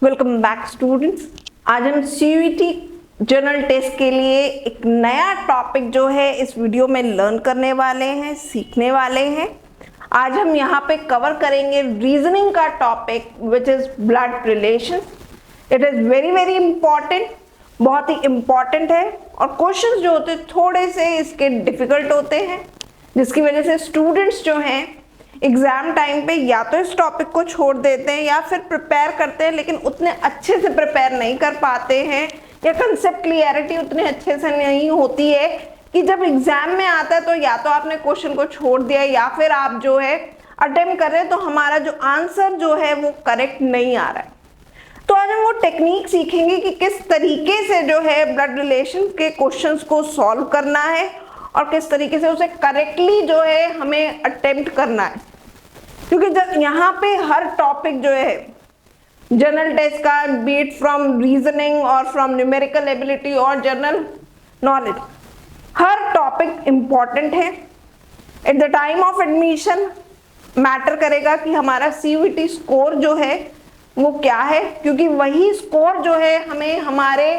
Welcome back students. आज हम CUET general test के लिए एक नया टॉपिक जो है इस वीडियो में लर्न करने वाले हैं, सीखने वाले हैं। आज हम यहाँ पे कवर करेंगे रीजनिंग का topic which is blood relation. It is very very important, बहुत ही इंपॉर्टेंट है और क्वेश्चंस जो होते हैं थोड़े से इसके डिफिकल्ट होते हैं, जिसकी वजह से स्टूडेंट्स जो हैं एग्जाम टाइम पे या तो इस टॉपिक को छोड़ देते हैं या फिर प्रिपेयर करते हैं लेकिन उतने अच्छे से प्रिपेयर नहीं कर पाते हैं, या कंसेप्ट क्लियरिटी उतने अच्छे से नहीं होती है कि जब एग्जाम में आता है तो या तो आपने क्वेश्चन को छोड़ दिया या फिर आप जो है अटेम्प्ट कर रहे हैं तो हमारा जो आंसर जो है वो करेक्ट नहीं आ रहा है। तो आज हम वो टेक्निक सीखेंगे कि किस तरीके से जो है ब्लड रिलेशन के क्वेश्चंस को सॉल्व करना है और किस तरीके से उसे करेक्टली जो है हमें अटेम्प्ट करना है। क्योंकि जब यहाँ पे हर टॉपिक जो है जनरल टेस्ट का, बीट फ्रॉम रीजनिंग और फ्रॉम न्यूमेरिकल एबिलिटी और जनरल नॉलेज, हर टॉपिक इंपॉर्टेंट है। At the time of admission matter करेगा कि हमारा सीयूईटी स्कोर जो है वो क्या है, क्योंकि वही स्कोर जो है हमें हमारे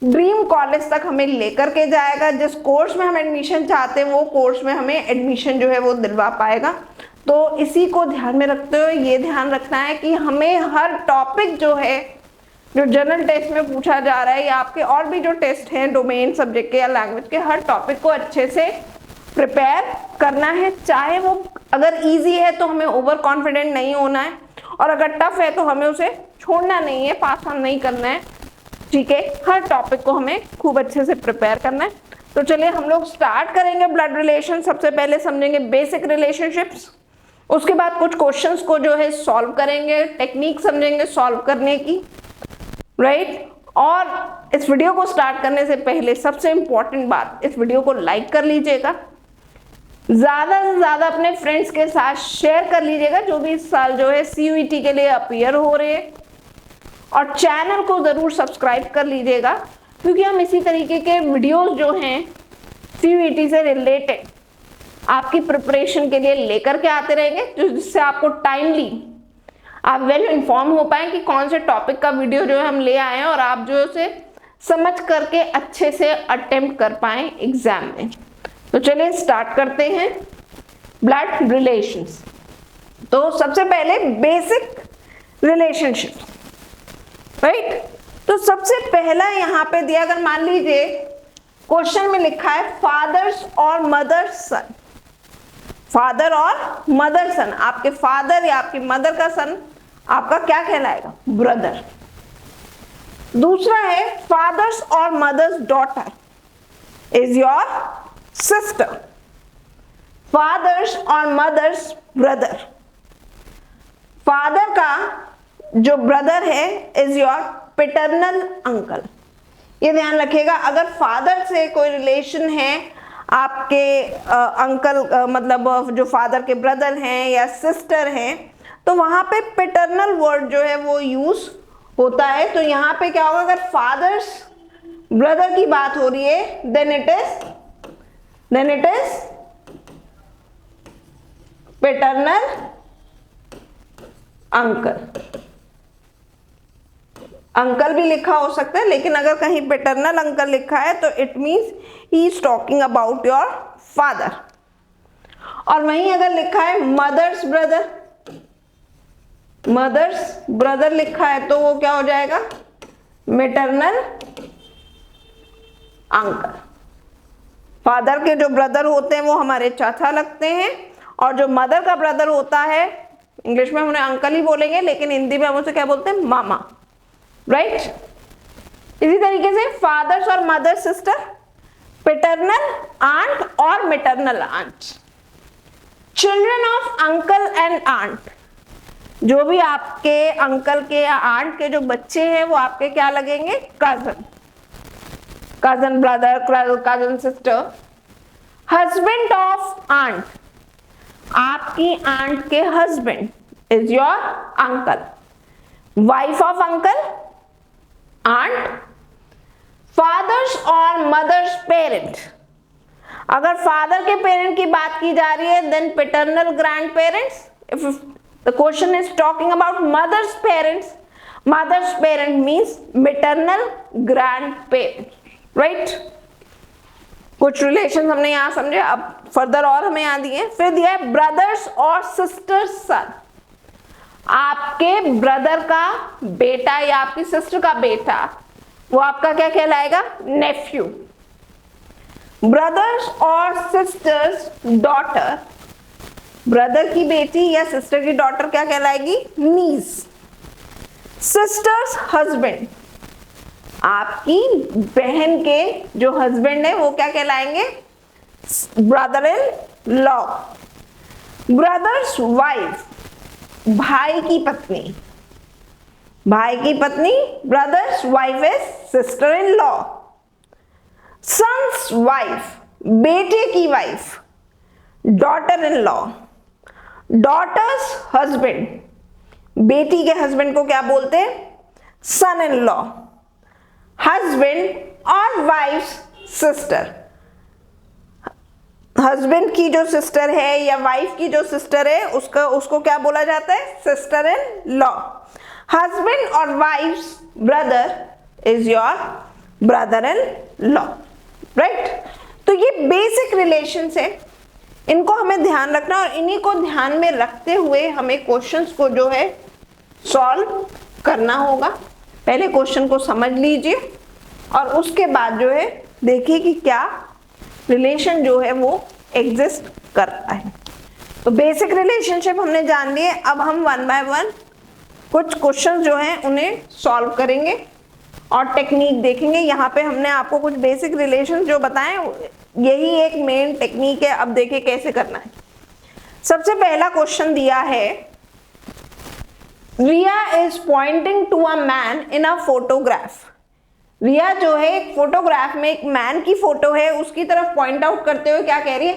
ड्रीम कॉलेज तक हमें लेकर के जाएगा। जिस कोर्स में हम एडमिशन चाहते हैं वो कोर्स में हमें एडमिशन जो है वो दिलवा पाएगा। तो इसी को ध्यान में रखते हुए ये ध्यान रखना है कि हमें हर टॉपिक जो है जो जनरल टेस्ट में पूछा जा रहा है या आपके और भी जो टेस्ट हैं डोमेन सब्जेक्ट के या लैंग्वेज के, हर टॉपिक को अच्छे से प्रिपेयर करना है। चाहे वो अगर ईजी है तो हमें ओवर कॉन्फिडेंट नहीं होना है और अगर टफ है तो हमें उसे छोड़ना नहीं है, पास ऑन नहीं करना है। ठीक है, हर टॉपिक को हमें खूब अच्छे से प्रिपेयर करना है। तो चलिए हम लोग स्टार्ट करेंगे ब्लड रिलेशन। सबसे पहले समझेंगे बेसिक रिलेशनशिप्स, उसके बाद कुछ क्वेश्चंस को जो है सॉल्व करेंगे, टेक्निक समझेंगे सॉल्व करने की, राइट। और इस वीडियो को स्टार्ट करने से पहले सबसे इंपॉर्टेंट बात, इस वीडियो को लाइक कर लीजिएगा, ज्यादा से ज्यादा अपने फ्रेंड्स के साथ शेयर कर लीजिएगा जो भी इस साल जो है सीयूईटी के लिए अपीयर हो रहे हैं, और चैनल को जरूर सब्सक्राइब कर लीजिएगा क्योंकि हम इसी तरीके के वीडियोस जो हैं सीयूईटी से रिलेटेड आपकी प्रिपरेशन के लिए लेकर के आते रहेंगे, जिससे आपको टाइमली आप वेल इन्फॉर्म हो पाए कि कौन से टॉपिक का वीडियो जो है हम ले आए हैं और आप जो उसे समझ करके अच्छे से अटेम्प्ट कर पाए एग्जाम में। तो चलिए स्टार्ट करते हैं ब्लड रिलेशंस। तो सबसे पहले बेसिक रिलेशनशिप, राइट। तो सबसे पहला यहाँ पे दिया, अगर मान लीजिए क्वेश्चन में लिखा है फादर्स और मदर्स सन, फादर और मदर सन, आपके फादर या आपकी मदर का सन आपका क्या कहलाएगा? ब्रदर। दूसरा है फादर्स और mother's daughter is your sister, father's और मदर्स ब्रदर, फादर का जो ब्रदर है इज योर पैटर्नल अंकल। ये ध्यान रखिएगा, अगर फादर से कोई रिलेशन है आपके अंकल मतलब जो फादर के ब्रदर हैं या सिस्टर हैं, तो वहां पे पैटर्नल वर्ड जो है वो यूज होता है। तो यहाँ पे क्या होगा, अगर फादर्स ब्रदर की बात हो रही है then it is paternal uncle. Uncle भी लिखा हो सकता है, लेकिन अगर कहीं पैटर्नल अंकल लिखा है तो it means he is talking about your father. और वहीं अगर लिखा है मदर्स ब्रदर लिखा है तो वो क्या हो जाएगा? Maternal uncle. फादर के जो ब्रदर होते हैं वो हमारे चाचा लगते हैं, और जो मदर का ब्रदर होता है, इंग्लिश में हम उन्हें अंकल ही बोलेंगे लेकिन हिंदी में हम उसे क्या बोलते हैं? मामा, राइट। इसी तरीके से फादर्स और मदर सिस्टर, पैटर्नल आंट और maternal aunt, children of uncle and aunt, जो भी आपके अंकल के या आंट के जो बच्चे हैं वो आपके क्या लगेंगे? Cousin brother, cousin sister. Husband of aunt, आपकी आंट के husband is your uncle. Wife of uncle, aunt. Father's और मदर्स पेरेंट, अगर फादर के पेरेंट की बात की जा रही है then paternal grand parents. If the question is talking about mother's parents, mother's parent means maternal grand parent, right. कुछ रिलेशन हमने यहां समझे, अब फर्दर और हमें यहां दिए। फिर दिया है ब्रदर्स और सिस्टर्स सन, आपके ब्रदर का बेटा या आपकी सिस्टर का बेटा, वो आपका क्या कहलाएगा? नेफ्यू। ब्रदर्स और सिस्टर्स डॉटर, ब्रदर की बेटी या सिस्टर की डॉटर क्या कहलाएगी? नीस। सिस्टर्स हस्बैंड, आपकी बहन के जो हस्बैंड है वो क्या कहलाएंगे? Brother in law. Brother's wife, भाई की पत्नी, भाई की पत्नी brother's wife is sister in law. Son's wife, बेटे की wife, daughter in law. Daughter's husband, बेटी के हस्बैंड को क्या बोलते हैं? Son in law. हस्बैंड और वाइफ सिस्टर, हस्बैंड की जो सिस्टर है या वाइफ की जो सिस्टर है उसको क्या बोला जाता है? Sister in law. हस्बैंड और wife brother is your brother in law, right. तो ये बेसिक रिलेशंस है, इनको हमें ध्यान रखना और इन्हीं को ध्यान में रखते हुए हमें क्वेश्चंस को जो है सॉल्व करना होगा। पहले क्वेश्चन को समझ लीजिए और उसके बाद जो है देखिए कि क्या रिलेशन जो है वो एग्जिस्ट करता है। तो बेसिक रिलेशनशिप हमने जान लिए, अब हम वन बाय वन कुछ क्वेश्चन जो हैं उन्हें सॉल्व करेंगे और टेक्निक देखेंगे। यहाँ पे हमने आपको कुछ बेसिक रिलेशन जो बताएं, यही एक मेन टेक्निक है। अब देखिए कैसे करना है। सबसे पहला क्वेश्चन दिया है, Riya is pointing to a man in a photograph. Riya जो है एक फोटोग्राफ में एक मैन की फोटो है, उसकी तरफ पॉइंट आउट करते हुए क्या कह रही है?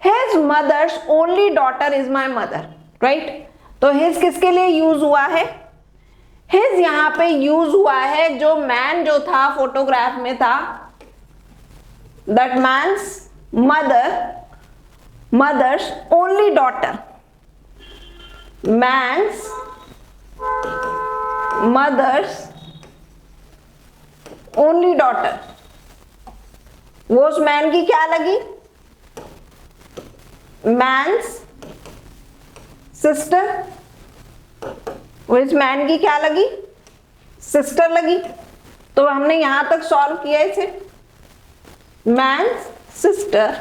His mother's only daughter is my mother, right. तो हिज किसके लिए यूज हुआ है? हिज यहां पे यूज हुआ है जो मैन जो था फोटोग्राफ में था, that man's mother's only daughter, man's mother's only daughter, वो उस मैन की क्या लगी? मैन्स सिस्टर, वो इस मैन की क्या लगी? सिस्टर लगी। तो हमने यहां तक सॉल्व किया इसे, मैन्स सिस्टर।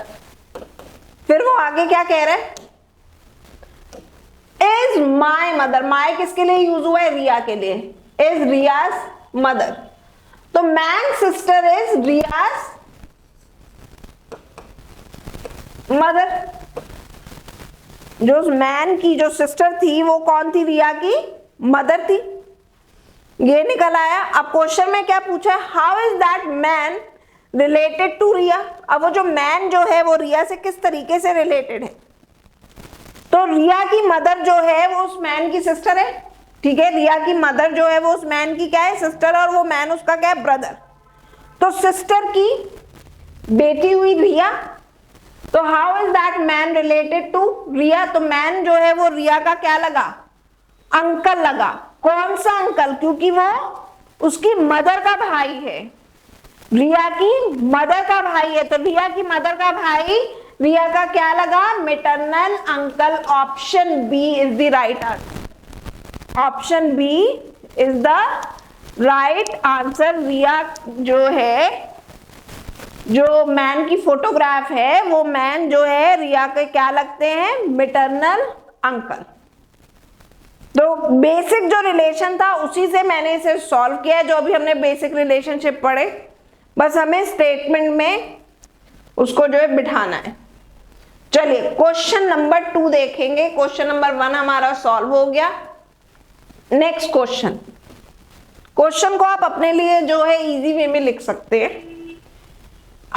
फिर वो आगे क्या कह रहा है? इज माई मदर, माई किसके लिए यूज हुआ है? रिया के लिए। इज रियाज मदर, तो man sister is Riya's mother. जो मैन की जो सिस्टर थी वो कौन थी? रिया की मदर थी। ये निकल आया। अब क्वेश्चन में क्या पूछा है? How is that man related to Riya. अब वो जो मैन जो है वो रिया से किस तरीके से रिलेटेड है? तो रिया की मदर जो है वो उस मैन की सिस्टर है, ठीक है। रिया की मदर जो है वो उस मैन की क्या है? सिस्टर, और वो मैन उसका क्या है? ब्रदर। तो सिस्टर की बेटी हुई रिया। तो how is that man related to Riya? तो मैन जो है वो रिया का क्या लगा? अंकल लगा। कौन सा अंकल? क्योंकि वो उसकी मदर का भाई है, रिया की मदर का भाई है। तो रिया की मदर का भाई रिया का क्या लगा? Maternal uncle. Option B is the right answer. Option B is the right answer. Riya जो है, जो मैन की फोटोग्राफ है, वो मैन जो है रिया के क्या लगते हैं? Maternal uncle. तो बेसिक जो रिलेशन था उसी से मैंने इसे सॉल्व किया, जो अभी हमने बेसिक रिलेशनशिप पढ़े। बस हमें स्टेटमेंट में उसको जो है बिठाना है। चलिए क्वेश्चन नंबर 2 देखेंगे। क्वेश्चन नंबर 1 हमारा सॉल्व हो गया। नेक्स्ट क्वेश्चन, क्वेश्चन को आप अपने लिए जो है इजी वे में लिख सकते हैं।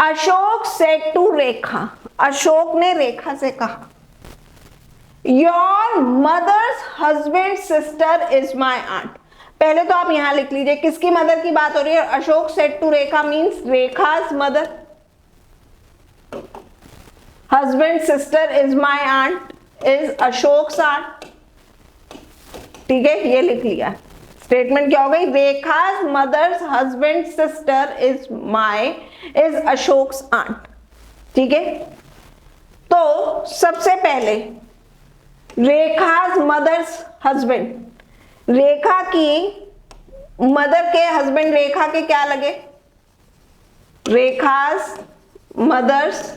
अशोक सेड टू रेखा, अशोक ने रेखा से कहा, your mother's husband sister is my aunt. पहले तो आप यहां लिख लीजिए किसकी मदर की बात हो रही है? Ashok said to Rekha means Rekha's mother. Husband sister is my aunt is Ashok aunt, ठीक है, ये लिख लिया। स्टेटमेंट क्या हो गई? Rekha's mother's husband sister is Ashok's aunt. ठीक है, तो सबसे पहले रेखा's मदर्स हस्बैंड, रेखा की मदर के हस्बैंड रेखा के क्या लगे? रेखा's मदर्स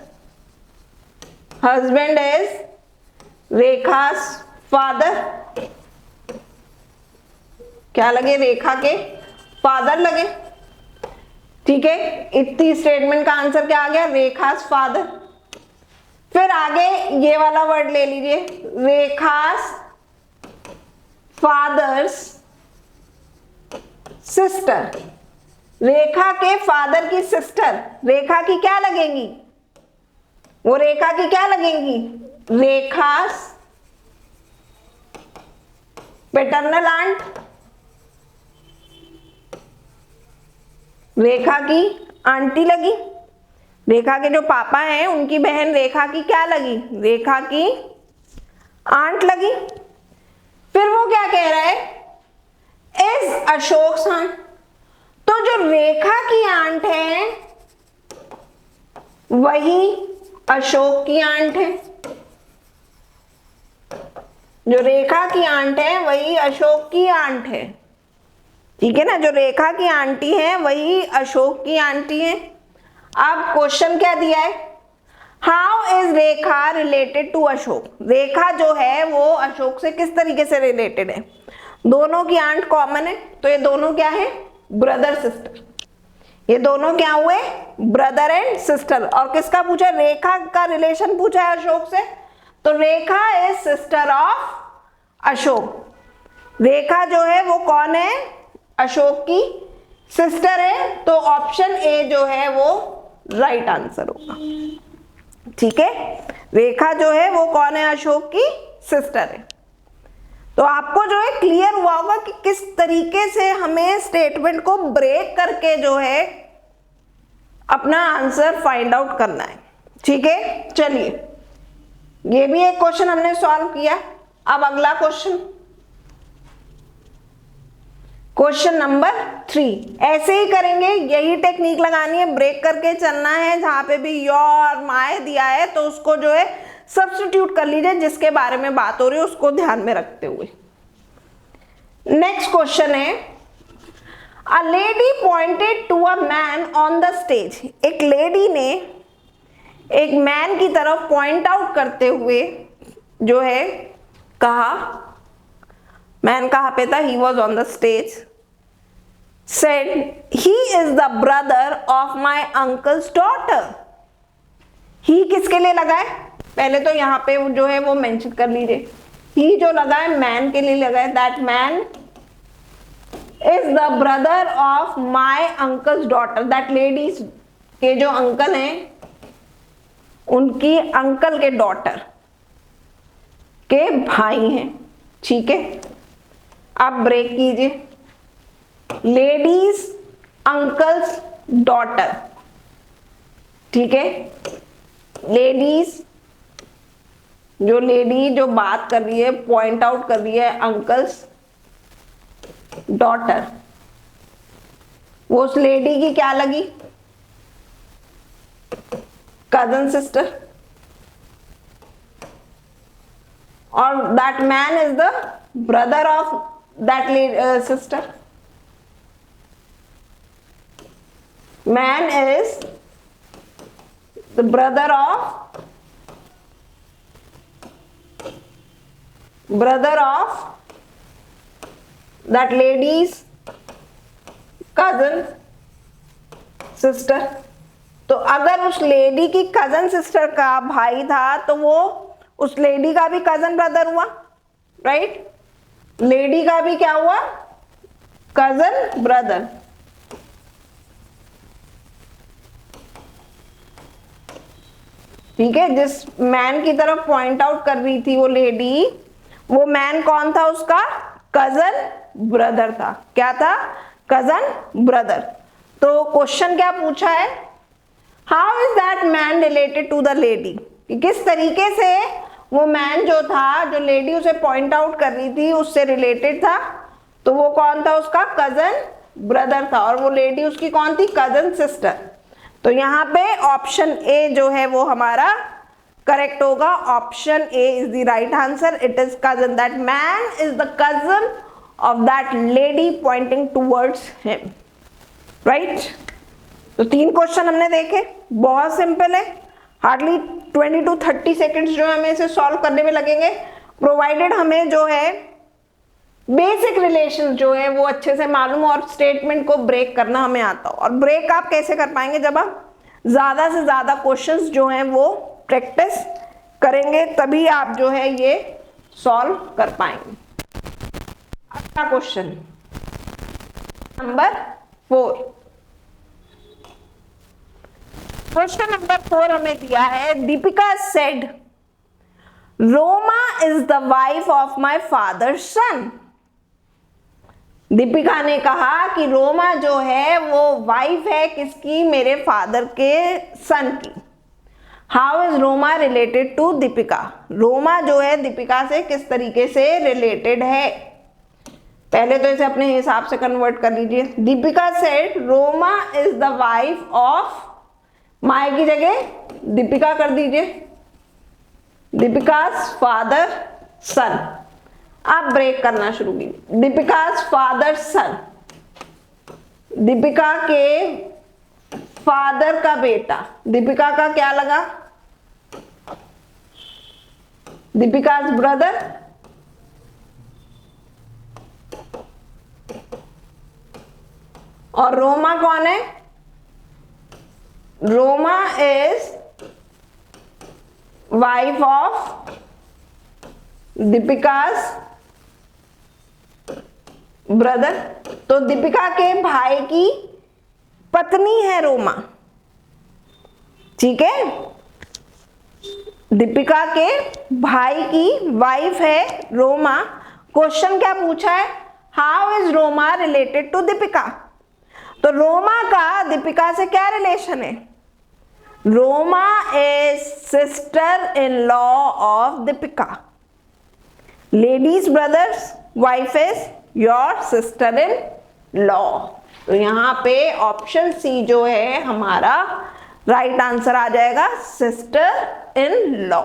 हस्बैंड इज रेखा's फादर। क्या लगे? रेखा के फादर लगे। ठीक है, इतनी स्टेटमेंट का आंसर क्या आ गया? रेखा's फादर। फिर आगे ये वाला वर्ड ले लीजिए, रेखा's फादर्स सिस्टर। रेखा के फादर की सिस्टर रेखा की क्या लगेंगी? वो रेखा की क्या लगेंगी? रेखा's पैटर्नल आंट। रेखा की आंटी लगी। रेखा के जो पापा हैं उनकी बहन रेखा की क्या लगी? रेखा की आंट लगी। फिर वो क्या कह रहा है? Is Ashok aunt. तो जो रेखा की आंट है वही अशोक की आंट है। जो रेखा की आंट है वही अशोक की आंट है। ठीक है ना, जो रेखा की आंटी है वही अशोक की आंटी है। अब क्वेश्चन क्या दिया है? How is Rekha related to Ashok? Rekha जो है वो अशोक से किस तरीके से रिलेटेड है? दोनों की आंट कॉमन है, तो ये दोनों क्या है? Brother sister. ये दोनों क्या हुए? Brother and sister. और किसका पूछा? रेखा का रिलेशन पूछा है अशोक से, तो रेखा is sister of Ashok. Rekha जो है वो कौन है? अशोक की सिस्टर है। तो ऑप्शन ए जो है वो राइट आंसर होगा। ठीक है, रेखा जो है वो कौन है? अशोक की सिस्टर है। तो आपको जो है क्लियर हुआ होगा कि किस तरीके से हमें स्टेटमेंट को ब्रेक करके जो है अपना आंसर फाइंड आउट करना है। ठीक है, चलिए ये भी एक क्वेश्चन हमने सॉल्व किया। अब अगला क्वेश्चन, क्वेश्चन नंबर 3। ऐसे ही करेंगे, यही टेक्निक लगानी है, ब्रेक करके चलना है। जहां पे भी योर माय दिया है तो उसको जो है सब्स्टिट्यूट कर लीजिए, जिसके बारे में बात हो रही है उसको ध्यान में रखते हुए। नेक्स्ट क्वेश्चन है, a lady pointed to a man on the stage. एक लेडी ने एक मैन की तरफ पॉइंट आउट करते हुए जो है कहा, मैन कहाँ पे था? He was on the stage. Said he is the brother of my uncle's daughter. He किसके लिए लगा है? पहले तो यहाँ पे जो है वो मेंशन कर लीजिए। ही जो लगा है मैन के लिए लगा है। That man is the brother of my uncle's daughter. That lady's के जो अंकल हैं उनकी अंकल के डॉटर के भाई हैं। ठीक है, आप ब्रेक कीजिए। Lady's uncle's daughter. ठीक है, लेडीज जो लेडी जो बात कर रही है, पॉइंट आउट कर रही है अंकल्स डॉटर, वो उस लेडी की क्या लगी? Cousin sister. और that man is the brother of that sister. Man is the brother of that lady's cousin sister. तो अगर उस लेडी की कजन सिस्टर का भाई था तो वो उस लेडी का भी कजन ब्रदर हुआ, राइट? लेडी का भी क्या हुआ? Cousin brother. ठीक है, जिस मैन की तरफ पॉइंट आउट कर रही थी वो लेडी, वो मैन कौन था? उसका कजन ब्रदर था। क्या था? Cousin brother. तो क्वेश्चन क्या पूछा है? How is that man related to the lady? किस तरीके से वो मैन जो था, जो लेडी उसे पॉइंट आउट कर रही थी, उससे रिलेटेड था। तो वो कौन था, उसका कजन ब्रदर था, और वो लेडी उसकी कौन थी, कजन सिस्टर। तो यहाँ पे ऑप्शन ए जो है वो हमारा करेक्ट होगा। Option A is the right answer. It is cousin, that man is the cousin of that lady pointing towards him, right. तो 3 क्वेश्चन हमने देखे, बहुत सिंपल है, हार्डली 20 to 30 सेकेंड्स जो है हमें इसे सॉल्व करने में लगेंगे, प्रोवाइडेड हमें जो है बेसिक रिलेशन जो है वो अच्छे से मालूम और स्टेटमेंट को ब्रेक करना हमें आता हो। और ब्रेक आप कैसे कर पाएंगे, जब आप ज्यादा से ज्यादा क्वेश्चंस जो हैं वो प्रैक्टिस करेंगे, तभी आप जो है ये सॉल्व कर पाएंगे। अगला क्वेश्चन नंबर 4। क्वेश्चन नंबर 4 हमें दिया है, Deepika said Roma is the wife of my father son. Deepika ने कहा कि रोमा जो है वो वाइफ है किसकी, मेरे फादर के सन की। How is Roma related to Deepika, Roma जो है दीपिका से किस तरीके से रिलेटेड है। पहले तो इसे अपने हिसाब से कन्वर्ट कर लीजिए। Deepika said Roma is the wife of, my की जगह दीपिका कर दीजिए, दीपिका's फादर सन। आप ब्रेक करना शुरू कीजिए, दीपिका's फादर सन, दीपिका के फादर का बेटा, दीपिका का क्या लगा, दीपिका's ब्रदर, और रोमा कौन है, Roma is wife of Deepika's brother. तो दीपिका के भाई की पत्नी है रोमा, ठीक है, दीपिका के भाई की वाइफ है रोमा। क्वेश्चन क्या पूछा है, how is Roma related to Deepika. तो रोमा का दीपिका से क्या रिलेशन है, Roma is sister in law of Deepika, lady's brother's wife is your sister in law. तो यहां पे ऑप्शन सी जो है हमारा राइट आंसर आ जाएगा, सिस्टर इन लॉ।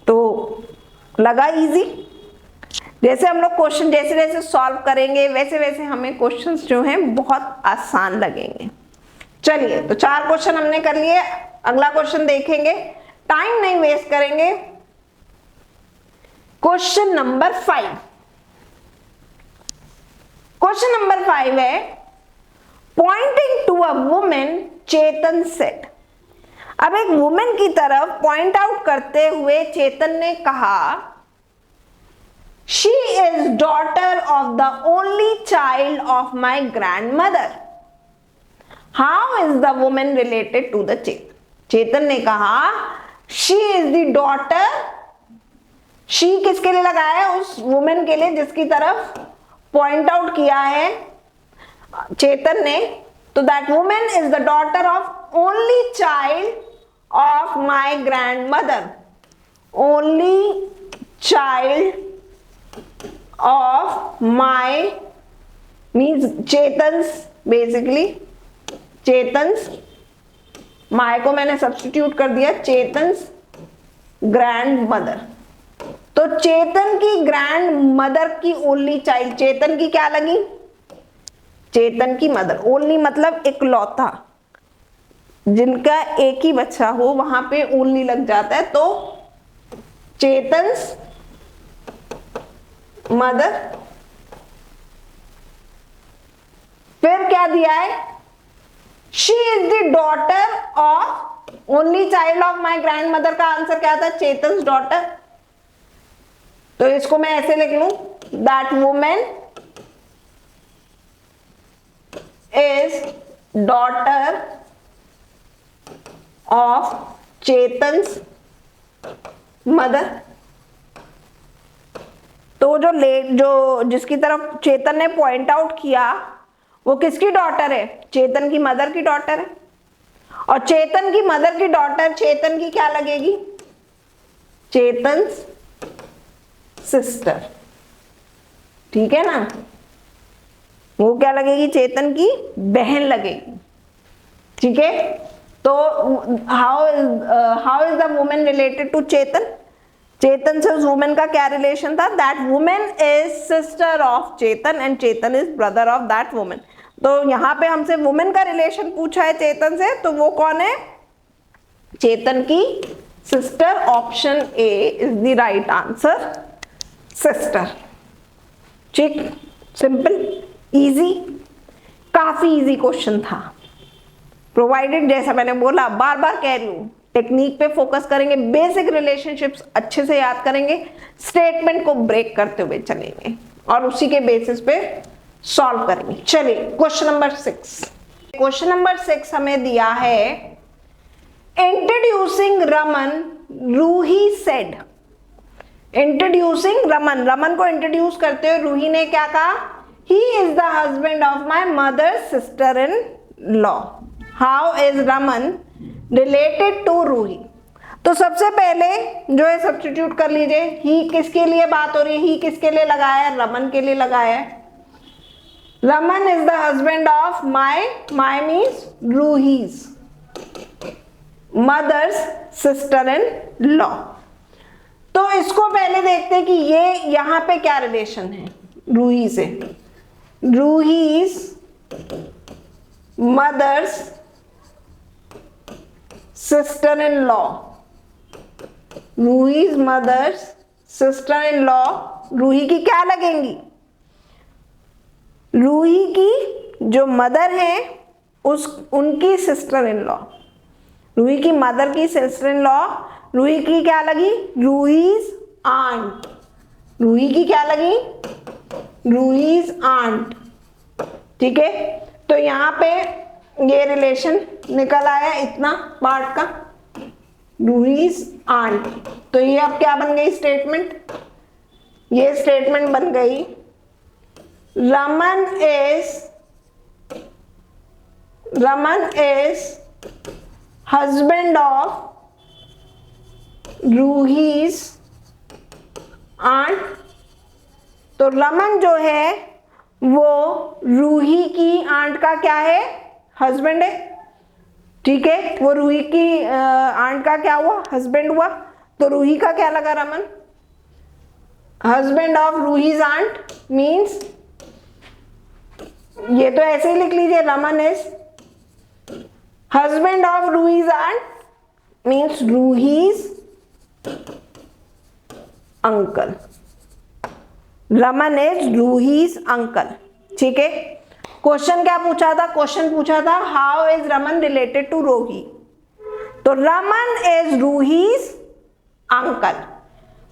तो लगा इजी। जैसे हम लोग क्वेश्चन जैसे जैसे सॉल्व करेंगे वैसे वैसे हमें क्वेश्चंस जो हैं बहुत आसान लगेंगे। चलिए, तो 4 क्वेश्चन हमने कर लिए, अगला क्वेश्चन देखेंगे, टाइम नहीं वेस्ट करेंगे। Question number 5। क्वेश्चन नंबर 5 है, pointing to a women Chetan said. अब एक वुमेन की तरफ पॉइंट आउट करते हुए चेतन ने कहा, she is daughter of the only child of my grandmother. How is the women related to the Chetan. Chetan ने कहा she is the daughter, she किसके लिए लगाया है, उस वुमेन के लिए जिसकी तरफ पॉइंट आउट किया है चेतन ने। तो that women is the daughter of only child of my grand mother, only child of my means Chetan's, basically Chetan's, my को मैंने सब्स्टिट्यूट कर दिया, चेतन्स ग्रैंड मदर। तो चेतन की ग्रैंड मदर की ओनली चाइल्ड, चेतन की क्या लगी, चेतन की मदर। ओनली मतलब इकलौता, जिनका एक ही बच्चा हो वहां पे ओनली लग जाता है। तो चेतन्स मदर। फिर क्या दिया है, she is the daughter of, only child of my grand mother का आंसर क्या था, चेतन्स डॉटर। तो इसको मैं ऐसे लिख लूं, that women is daughter of Chetan's mother. तो जो जिसकी तरफ चेतन ने पॉइंट आउट किया वो किसकी डॉटर है, चेतन की मदर की डॉटर है। और चेतन की मदर की डॉटर चेतन की क्या लगेगी, चेतन्स सिस्टर। ठीक है ना, वो क्या लगेगी, चेतन की बहन लगेगी। ठीक है, तो how is the women related to Chetan, Chetan से उस वुमेन का क्या रिलेशन था, that women is sister of Chetan and Chetan is brother of that women. तो यहाँ पे हमसे वुमेन का रिलेशन पूछा है चेतन से, तो वो कौन है, चेतन की sister, option A is the right answer, sister. ठीक, सिंपल, इजी, काफी इजी क्वेश्चन था। प्रोवाइडेड, जैसा मैंने बोला, बार बार कह रही हूं, टेक्निक पे फोकस करेंगे, बेसिक रिलेशनशिप्स अच्छे से याद करेंगे, स्टेटमेंट को ब्रेक करते हुए चलेंगे और उसी के बेसिस पे सॉल्व करेंगे। चलिए क्वेश्चन नंबर 6। क्वेश्चन नंबर 6 हमें दिया है, introducing Raman Ruhi said. Introducing Raman, Raman को इंट्रोड्यूस करते हुए रूही ने क्या कहा, he is the husband of my mother sister in law. How is Raman related to Ruhi. तो सबसे पहले जो है सब्स्टिट्यूट कर लीजिए, ही किसके लिए बात हो रही है, ही किसके लिए लगाया है, रमन के लिए लगाया है। Raman is the husband of my means Ruhi's mother's sister in law. तो इसको पहले देखते हैं कि ये यहां पे क्या रिलेशन है रूही से, Ruhi's mother's sister in law, Ruhi's mother's sister in law, Ruhi की क्या लगेंगी, रूही की जो मदर है उनकी सिस्टर इन लॉ, रूही की मदर की सिस्टर इन लॉ, रूही की क्या लगी, रूहीज आंट, रूही की क्या लगी, रूहीज आंट। ठीक है, तो यहां पे ये रिलेशन निकल आया इतना पार्ट का, रूहीज आंट। तो ये अब क्या बन गई स्टेटमेंट, ये स्टेटमेंट बन गई, Raman is husband of Ruhi's aunt. तो रमन जो है वो रूही की आंट का क्या है, हस्बैंड है। ठीक है, वो रूही की आंट का क्या हुआ, हस्बैंड हुआ। तो रूही का क्या लगा, Raman, husband of Ruhi's aunt means, ये तो ऐसे ही लिख लीजिए, Raman is husband of Ruhi's aunt means Ruhi's uncle, Raman is Ruhi's uncle. ठीक है, क्वेश्चन क्या पूछा था, क्वेश्चन पूछा था how is Raman related to Ruhi. तो रमन इज रूहीज अंकल,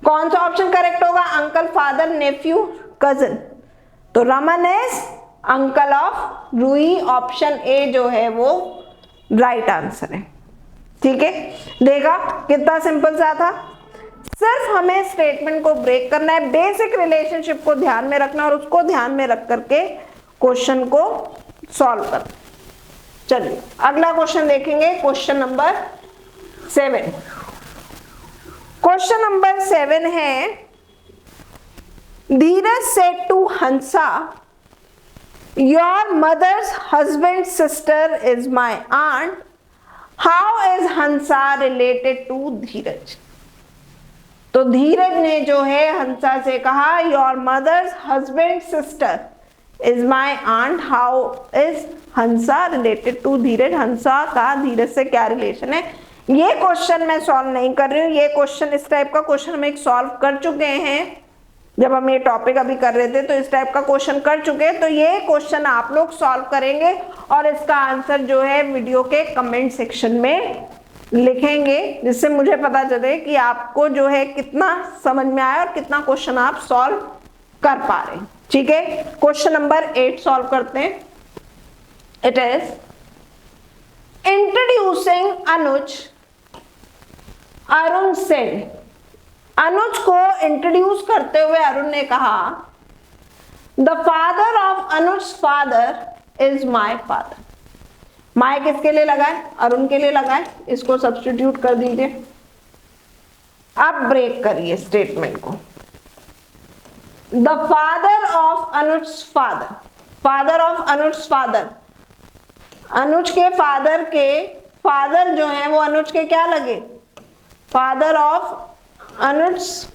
कौन सा ऑप्शन करेक्ट होगा, अंकल, फादर, नेफ्यू, कजन। तो Raman is uncle of Ruhi, option A जो है वो राइट आंसर है। ठीक है, देखा कितना सिंपल सा था, सिर्फ हमें स्टेटमेंट को ब्रेक करना है, बेसिक रिलेशनशिप को ध्यान में रखना और उसको ध्यान में रख करके क्वेश्चन को सॉल्व करना। चलिए अगला क्वेश्चन देखेंगे, क्वेश्चन नंबर 7। क्वेश्चन नंबर 7 है, Dheeraj said to Hansa, your mother's husband sister is my aunt, how is Hansa related to Dheeraj. तो धीरज ने जो है हंसा से कहा, your mother's husband sister is my aunt, how is Hansa related to Dheeraj. Hansa का धीरज से क्या रिलेशन है। ये क्वेश्चन मैं सॉल्व नहीं कर रही हूँ, ये क्वेश्चन, इस टाइप का क्वेश्चन हम एक सॉल्व कर चुके हैं जब हम ये टॉपिक अभी कर रहे थे, तो इस टाइप का क्वेश्चन कर चुके हैं। तो ये क्वेश्चन आप लोग सॉल्व करेंगे और इसका आंसर जो है वीडियो के कमेंट सेक्शन में लिखेंगे, जिससे मुझे पता चले कि आपको जो है कितना समझ में आया और कितना क्वेश्चन आप सॉल्व कर पा रहे हैं। ठीक है, क्वेश्चन नंबर 8 सॉल्व करते हैं। It is introducing Anuj, Arun said. Anuj को इंट्रोड्यूस करते हुए अरुण ने कहा, the father of Anuj father is my father. My किसके लिए लगाए, अरुण के लिए लगाए, इसको सब्स्टिट्यूट कर दीजिए। अब ब्रेक करिए स्टेटमेंट को, the father of Anuj father, father of Anuj father, Anuj के फादर जो है वो अनुज के क्या लगे, father of Anuj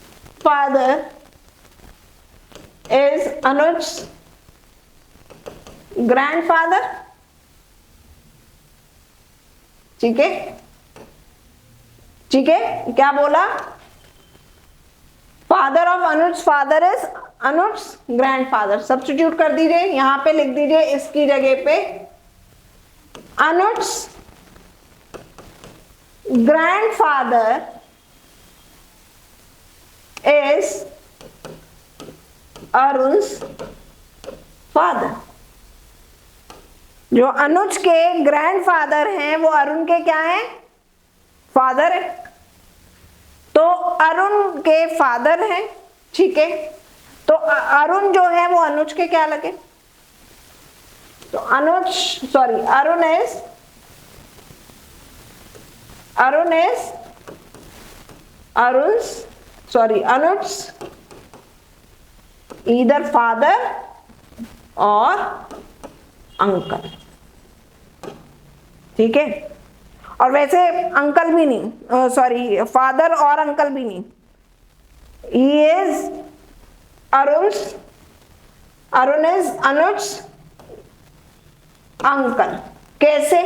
father is Anuj grandfather. ठीक है, ठीक है, क्या बोला, father of Anuj father is Anuj grandfather. Substitute कर दीजिए, यहां पे लिख दीजिए इसकी जगह पे Anuj grandfather is Arun's father. जो अनुज के ग्रैंडफादर हैं वो अरुण के क्या हैं, फादर है। तो अरुण के फादर हैं, ठीक है, तो अरुण जो है वो अनुज के क्या लगे, तो Anuj sorry Arun is Anuj either father और अंकल। ठीक है, और वैसे अंकल भी नहीं, सॉरी फादर और अंकल भी नहीं, he is Arun is Anuj uncle. कैसे,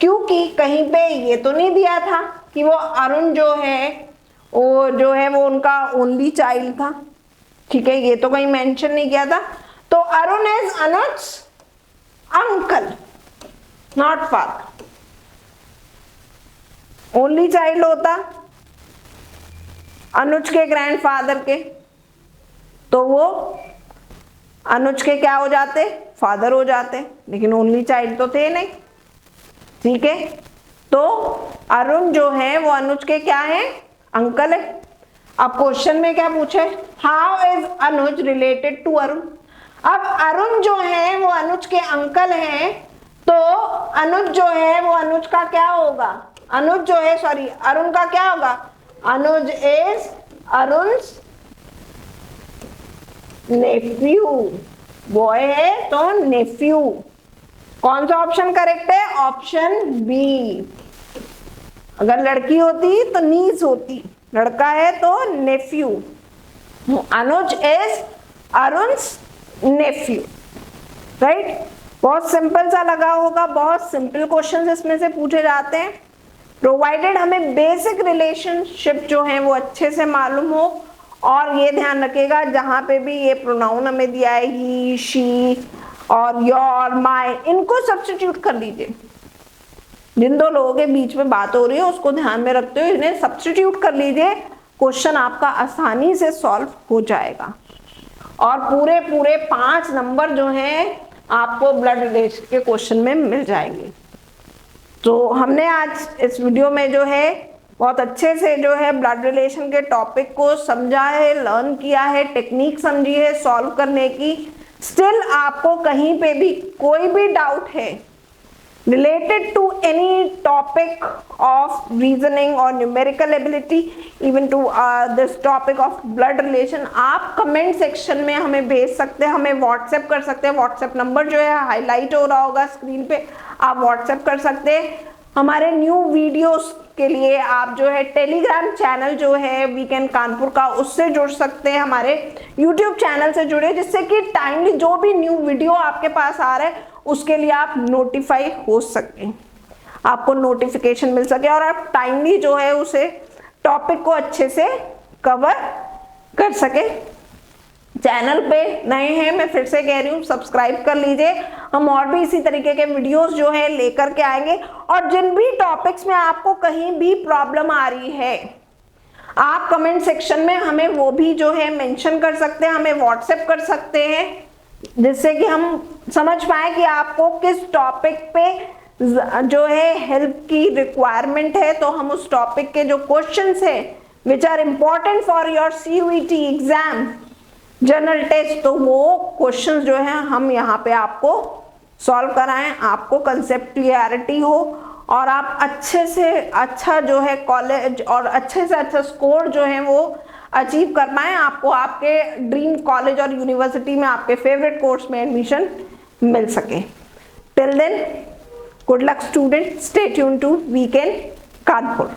क्योंकि कहीं पे ये तो नहीं दिया था कि वो अरुण जो है वो उनका ओनली चाइल्ड था। ठीक है, ये तो कहीं मेंशन नहीं किया था, तो Arun is Anuj uncle not father. Only child होता अनुज के ग्रैंडफादर के, तो वो अनुज के क्या हो जाते, फादर हो जाते, लेकिन ओनली चाइल्ड तो थे नहीं। ठीक है, तो अरुण जो है वो अनुज के क्या है, अंकल है। अब क्वेश्चन में क्या पूछे, how is Anuj related to Arun. अब अरुण जो है वो अनुज के अंकल हैं, तो अनुज जो है वो अनुज का क्या होगा, अनुज जो है सॉरी अरुण का क्या होगा, अनुज इज अरुण's नेफ्यू। बॉय है तो नेफ्यू। कौन सा ऑप्शन करेक्ट है, ऑप्शन बी। अगर लड़की होती तो नीस होती, लड़का है तो नेफ्यू। अनुज इज अरुण's नेफ्यू, राइट। बहुत सिंपल सा लगा होगा, बहुत सिंपल क्वेश्चंस इसमें से पूछे जाते हैं, प्रोवाइडेड हमें बेसिक रिलेशनशिप जो है वो अच्छे से मालूम हो। और ये ध्यान रखिएगा जहां पे भी ये प्रोनाउन हमें दिया है ही, शी और योर, माय, इनको सब्स्टिट्यूट कर लीजिए। जिन दो लोगों के बीच में बात हो रही है उसको ध्यान में रखते हुए इन्हें सब्स्टिट्यूट कर लीजिए, क्वेश्चन आपका आसानी से सॉल्व हो जाएगा। और पूरे 5 नंबर जो हैं आपको ब्लड रिलेशन के क्वेश्चन में मिल जाएंगे। तो हमने आज इस वीडियो में जो है बहुत अच्छे से जो है ब्लड रिलेशन के टॉपिक को समझा है, लर्न किया है, टेक्निक समझी है सॉल्व करने की। स्टिल आपको कहीं पे भी कोई भी डाउट है related to any topic of reasoning or numerical ability, even to this topic of blood relation, आप कमेंट सेक्शन में हमें भेज सकते हैं, हमें व्हाट्सएप कर सकते हैं। व्हाट्सएप नंबर जो है हाईलाइट हो रहा होगा स्क्रीन पे, आप व्हाट्सएप कर सकते हैं। हमारे न्यू वीडियोस के लिए आप जो है टेलीग्राम चैनल जो है वीकेंड कानपुर का, उससे जुड़ सकते हैं, हमारे यूट्यूब चैनल से जुड़े, जिससे कि टाइमली जो भी न्यू वीडियो आपके पास आ रहा है उसके लिए आप नोटिफाई हो सके, आपको नोटिफिकेशन मिल सके और आप टाइमली जो है उसे टॉपिक को अच्छे से कवर कर सके। चैनल पे नए हैं, मैं फिर से कह रही हूँ सब्सक्राइब कर लीजिए। हम और भी इसी तरीके के वीडियोस जो है लेकर के आएंगे। और जिन भी टॉपिक्स में आपको कहीं भी प्रॉब्लम आ रही है आप कमेंट सेक्शन में हमें वो भी जो है मेंशन कर सकते हैं, हमें व्हाट्सएप कर सकते हैं, जिससे कि हम समझ पाए कि आपको किस टॉपिक पे जो है हेल्प की रिक्वायरमेंट है। तो हम उस टॉपिक के जो क्वेश्चंस है which are important for your CUET exam general test, तो वो क्वेश्चंस जो है हम यहाँ पे आपको सॉल्व कराएं, आपको कंसेप्ट क्लियरिटी हो और आप अच्छे से अच्छा जो है कॉलेज और अच्छे से अच्छा स्कोर जो है वो अचीव कर पाएं, आपको आपके ड्रीम कॉलेज और यूनिवर्सिटी में आपके फेवरेट कोर्स में एडमिशन मिल सके। Till then, good luck student, stay tune to weekend Kanpur.